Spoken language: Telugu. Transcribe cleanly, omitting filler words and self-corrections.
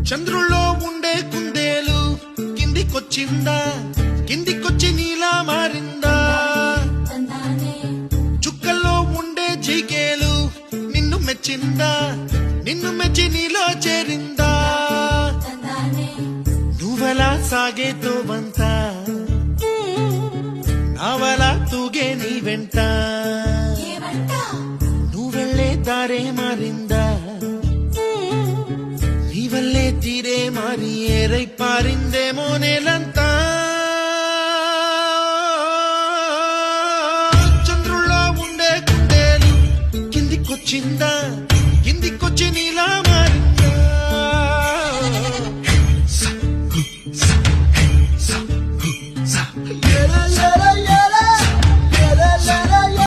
చంద్రుల్లో ఉండే కుందేలు కిందికొచ్చిందా, కిందికొచ్చి నీలా మారిందా? చుక్కల్లో ఉండే జిగేలు నిన్ను మెచ్చిందా, నిన్ను మెచ్చి నీలో చేరిందా? నువ్వలా సాగే తోవంత, నావలా తూగే నీ వెంట, నువ్వెళ్ళే దారే మారిందా, నీ వల్లే తీరే మారి ఏరై పారిందేమో నేలంతా. చంద్రుల్లో ఉండే కుందేలు కిందికొచ్చిందా,